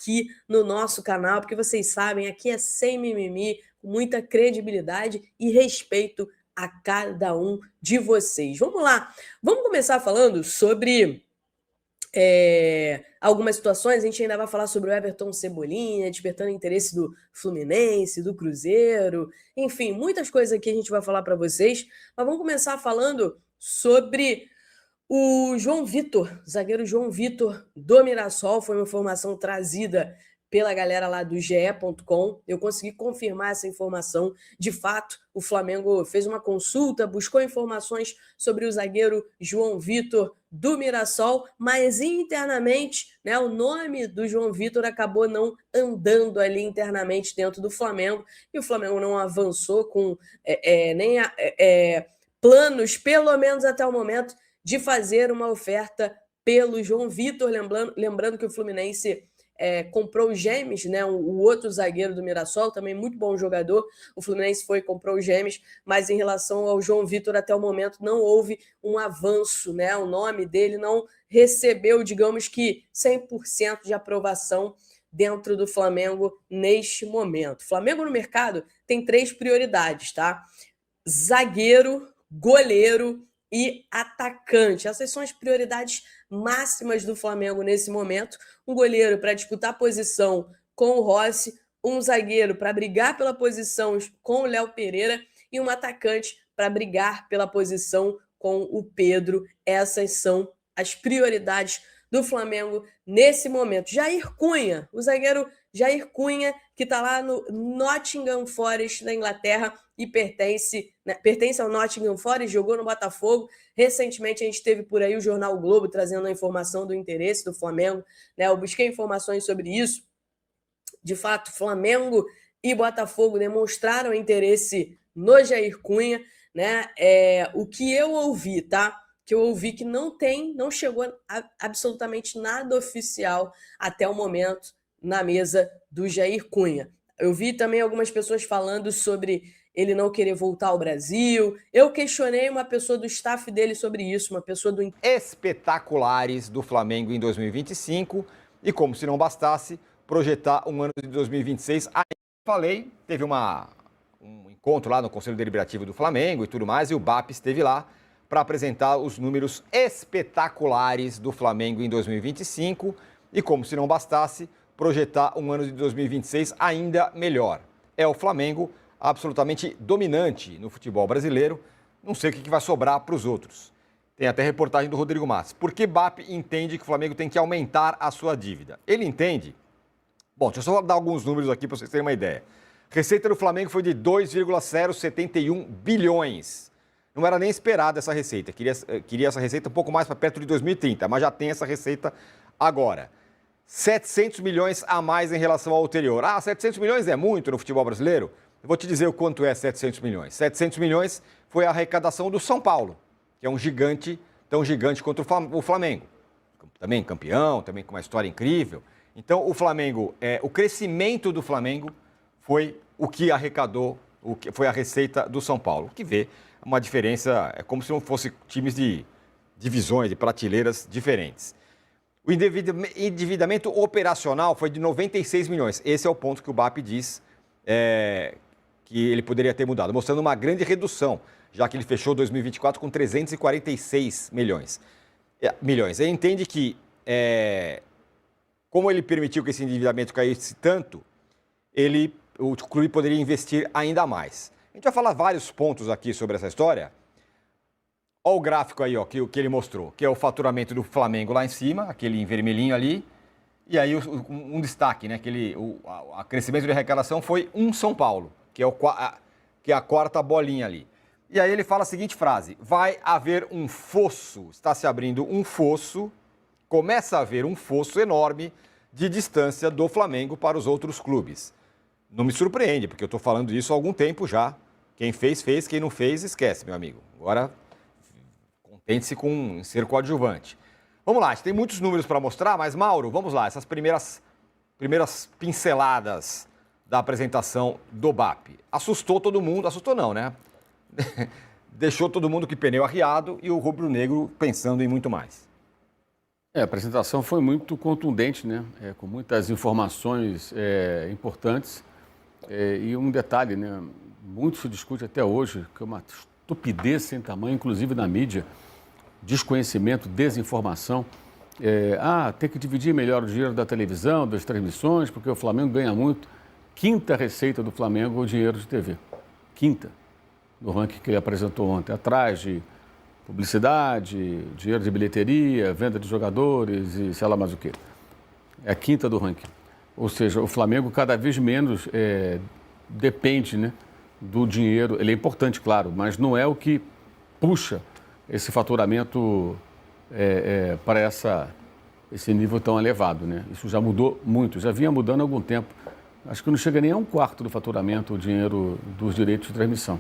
aqui no nosso canal, porque vocês sabem, aqui é sem mimimi, com muita credibilidade e respeito a cada um de vocês. Vamos lá, vamos começar falando sobre algumas situações. A gente ainda vai falar sobre o Everton Cebolinha, despertando interesse do Fluminense, do Cruzeiro, enfim, muitas coisas aqui a gente vai falar para vocês, mas vamos começar falando sobre o João Vitor, zagueiro João Vitor do Mirassol. Foi uma informação trazida pela galera lá do ge.com. Eu consegui confirmar essa informação. De fato, o Flamengo fez uma consulta, buscou informações sobre o zagueiro João Vitor do Mirassol, mas internamente, né, o nome do João Vitor acabou não andando ali internamente dentro do Flamengo, e o Flamengo não avançou com nem planos, pelo menos até o momento, de fazer uma oferta pelo João Vitor. Lembrando que o Fluminense comprou o Gemes, né, o outro zagueiro do Mirassol, também muito bom jogador. O Fluminense foi e comprou o Gemes, mas em relação ao João Vitor, até o momento não houve um avanço, né? O nome dele não recebeu, digamos que, 100% de aprovação dentro do Flamengo neste momento. O Flamengo no mercado tem 3 prioridades, tá? Zagueiro, goleiro e atacante. Essas são as prioridades máximas do Flamengo nesse momento. Um goleiro para disputar a posição com o Rossi, um zagueiro para brigar pela posição com o Léo Pereira e um atacante para brigar pela posição com o Pedro. Essas são as prioridades do Flamengo nesse momento. Jair Cunha, o zagueiro Jair Cunha, que está lá no Nottingham Forest, da Inglaterra, e pertence ao Nottingham Forest, jogou no Botafogo. Recentemente a gente teve por aí o Jornal o Globo trazendo a informação do interesse do Flamengo, né? Eu busquei informações sobre isso. De fato, Flamengo e Botafogo demonstraram interesse no Jair Cunha, né? O que eu ouvi, tá? Que eu ouvi que não chegou absolutamente nada oficial até o momento na mesa do Jair Cunha. Eu vi também algumas pessoas falando sobre ele não querer voltar ao Brasil. Eu questionei uma pessoa do staff dele sobre isso, uma pessoa do... Espetaculares do Flamengo em 2025, e como se não bastasse, projetar um ano de 2026. Aí falei, teve um encontro lá no Conselho Deliberativo do Flamengo e tudo mais, e o BAP esteve lá para apresentar os números espetaculares do Flamengo em 2025, e como se não bastasse, projetar um ano de 2026 ainda melhor. É o Flamengo absolutamente dominante no futebol brasileiro. Não sei o que vai sobrar para os outros. Tem até reportagem do Rodrigo Matos. Por que BAP entende que o Flamengo tem que aumentar a sua dívida? Ele entende... Bom, deixa eu só dar alguns números aqui para vocês terem uma ideia. Receita do Flamengo foi de 2,071 bilhões. Não era nem esperada essa receita. Queria essa receita um pouco mais para perto de 2030, mas já tem essa receita agora. 700 milhões a mais em relação ao anterior. 700 milhões é muito no futebol brasileiro? Eu vou te dizer o quanto é 700 milhões. 700 milhões foi a arrecadação do São Paulo, que é um gigante, tão gigante quanto o Flamengo. Também campeão, também com uma história incrível. Então, o Flamengo, o crescimento do Flamengo foi o que arrecadou, foi a receita do São Paulo. O que vê uma diferença, é como se não fosse times de divisões, de prateleiras diferentes. O endividamento operacional foi de 96 milhões. Esse é o ponto que o BAP diz que ele poderia ter mudado, mostrando uma grande redução, já que ele fechou 2024 com 346 milhões. Ele entende que, como ele permitiu que esse endividamento caísse tanto, o clube poderia investir ainda mais. A gente vai falar vários pontos aqui sobre essa história. Olha o gráfico aí, ó, que ele mostrou, que é o faturamento do Flamengo lá em cima, aquele em vermelhinho ali. E aí um destaque, né? O crescimento de arrecadação foi São Paulo, que é a quarta bolinha ali. E aí ele fala a seguinte frase: vai haver um fosso, está se abrindo um fosso, começa a haver um fosso enorme de distância do Flamengo para os outros clubes. Não me surpreende, porque eu estou falando isso há algum tempo já. Quem fez, fez. Quem não fez, esquece, meu amigo. Agora, contente-se com ser coadjuvante. Vamos lá, a gente tem muitos números para mostrar, mas, Mauro, vamos lá. Essas primeiras pinceladas da apresentação do BAP. Assustou todo mundo, assustou não, né? Deixou todo mundo que pneu arriado e o rubro-negro pensando em muito mais. A apresentação foi muito contundente, né? Com muitas informações importantes. E um detalhe, né? Muito se discute até hoje, que é uma estupidez sem tamanho, inclusive na mídia, desconhecimento, desinformação. Tem que dividir melhor o dinheiro da televisão, das transmissões, porque o Flamengo ganha muito. Quinta receita do Flamengo é o dinheiro de TV. Quinta, no ranking que ele apresentou ontem, atrás de publicidade, dinheiro de bilheteria, venda de jogadores e sei lá mais o quê. É a quinta do ranking. Ou seja, o Flamengo cada vez menos depende, né, do dinheiro. Ele é importante, claro, mas não é o que puxa esse faturamento para esse nível tão elevado, né? Isso já mudou muito, já vinha mudando há algum tempo. Acho que não chega nem a um quarto do faturamento o dinheiro dos direitos de transmissão.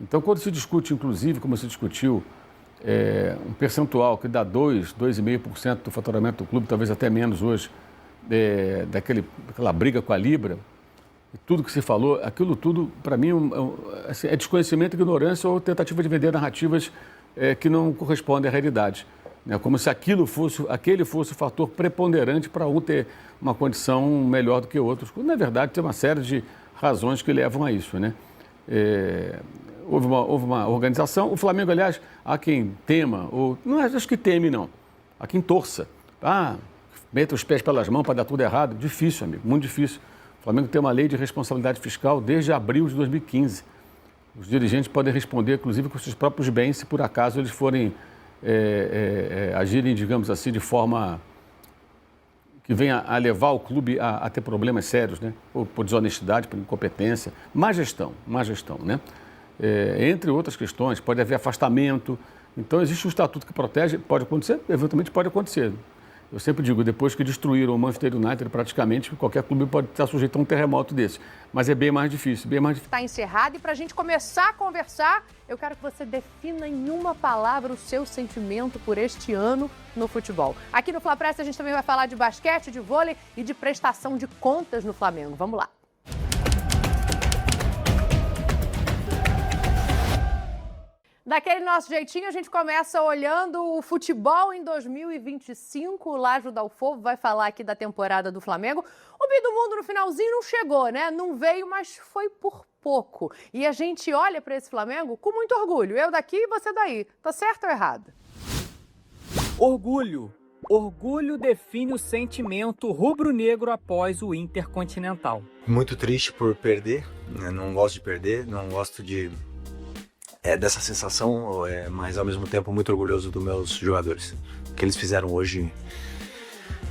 Então, quando se discute, inclusive, como se discutiu, um percentual que dá 2,5% do faturamento do clube, talvez até menos hoje, daquela briga com a Libra, e tudo que se falou, aquilo tudo, para mim, é desconhecimento, ignorância ou tentativa de vender narrativas que não correspondem à realidade. Como se aquele fosse o fator preponderante para um ter uma condição melhor do que outros. Quando, na verdade, tem uma série de razões que levam a isso, né? Houve uma organização. O Flamengo, aliás, há quem tema, ou não acho que teme, não. Há quem torça. Meta os pés pelas mãos para dar tudo errado. Difícil, amigo, muito difícil. O Flamengo tem uma lei de responsabilidade fiscal desde abril de 2015. Os dirigentes podem responder, inclusive, com seus próprios bens, se por acaso eles forem agirem, digamos assim, de forma que venha a levar o clube a ter problemas sérios, né? Por desonestidade, por incompetência, má gestão, né? Entre outras questões, pode haver afastamento. Então, existe um estatuto que protege, pode acontecer, eventualmente pode acontecer. Eu sempre digo, depois que destruíram o Manchester United, praticamente qualquer clube pode estar sujeito a um terremoto desse. Mas é bem mais difícil, bem mais difícil. Está encerrado e para a gente começar a conversar, eu quero que você defina em uma palavra o seu sentimento por este ano no futebol. Aqui no Fla Press a gente também vai falar de basquete, de vôlei e de prestação de contas no Flamengo. Vamos lá. Daquele nosso jeitinho, a gente começa olhando o futebol em 2025. O Lázaro Dalfovo vai falar aqui da temporada do Flamengo. O Bi do Mundo no finalzinho não chegou, né? Não veio, mas foi por pouco. E a gente olha para esse Flamengo com muito orgulho. Eu daqui e você daí. Tá certo ou errado? Orgulho. Orgulho define o sentimento rubro-negro após o Intercontinental. Muito triste por perder. Eu não gosto de perder, não gosto dessa sensação, mas ao mesmo tempo muito orgulhoso dos meus jogadores. O que eles fizeram hoje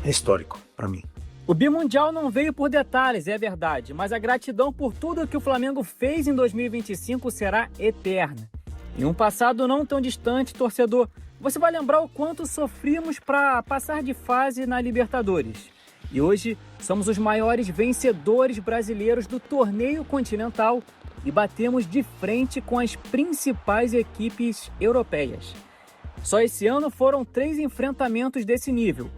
é histórico para mim. O Bimundial não veio por detalhes, é verdade, mas a gratidão por tudo que o Flamengo fez em 2025 será eterna. Em um passado não tão distante, torcedor, você vai lembrar o quanto sofrimos para passar de fase na Libertadores. E hoje somos os maiores vencedores brasileiros do torneio continental e batemos de frente com as principais equipes europeias. Só esse ano foram 3 enfrentamentos desse nível.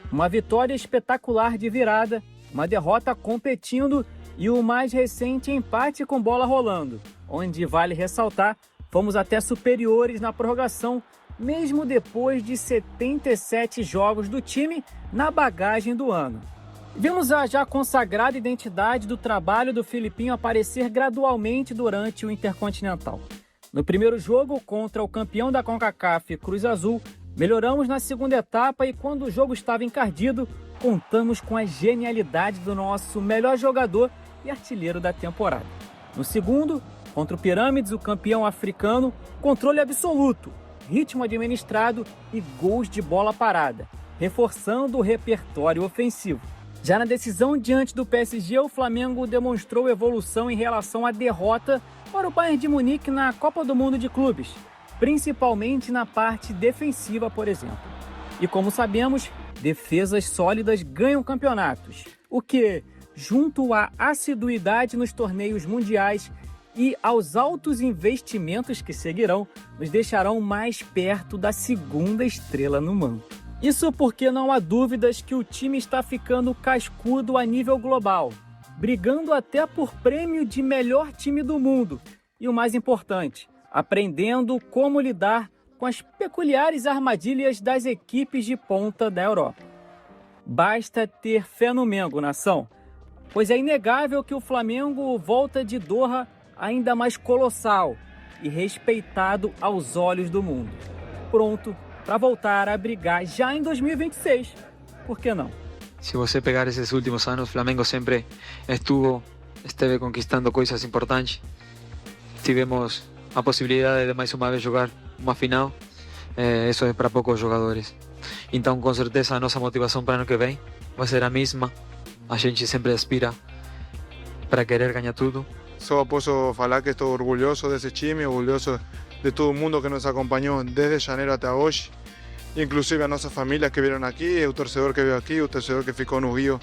Uma vitória espetacular de virada, uma derrota competindo e o mais recente empate com bola rolando, onde, vale ressaltar, fomos até superiores na prorrogação, mesmo depois de 77 jogos do time na bagagem do ano. Vimos a já consagrada identidade do trabalho do Filipinho aparecer gradualmente durante o Intercontinental. No primeiro jogo, contra o campeão da CONCACAF, Cruz Azul, melhoramos na segunda etapa e quando o jogo estava encardido, contamos com a genialidade do nosso melhor jogador e artilheiro da temporada. No segundo, contra o Pirâmides, o campeão africano, controle absoluto, ritmo administrado e gols de bola parada, reforçando o repertório ofensivo. Já na decisão diante do PSG, o Flamengo demonstrou evolução em relação à derrota para o Bayern de Munique na Copa do Mundo de Clubes, principalmente na parte defensiva, por exemplo. E como sabemos, defesas sólidas ganham campeonatos, o que, junto à assiduidade nos torneios mundiais e aos altos investimentos que seguirão, nos deixarão mais perto da segunda estrela no manto. Isso porque não há dúvidas que o time está ficando cascudo a nível global, brigando até por prêmio de melhor time do mundo. E o mais importante, aprendendo como lidar com as peculiares armadilhas das equipes de ponta da Europa. Basta ter fé no Mengo, nação, pois é inegável que o Flamengo volta de Doha ainda mais colossal e respeitado aos olhos do mundo. Pronto para voltar a brigar já em 2026. Por que não? Se você pegar esses últimos anos, o Flamengo sempre esteve conquistando coisas importantes. Tivemos a possibilidade de mais uma vez jogar uma final. Isso é para poucos jogadores. Então, com certeza, a nossa motivação para o ano que vem vai ser a mesma. A gente sempre aspira para querer ganhar tudo. Só posso falar que estou orgulhoso desse time, orgulhoso de todo mundo que nos acompanhou desde janeiro até hoje, inclusive a nossa família que vieram aqui, o torcedor que veio aqui, o torcedor que ficou no Rio,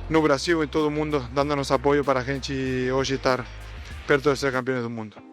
no Brasil e todo mundo dando-nos apoio para a gente hoje estar perto de ser campeões do mundo.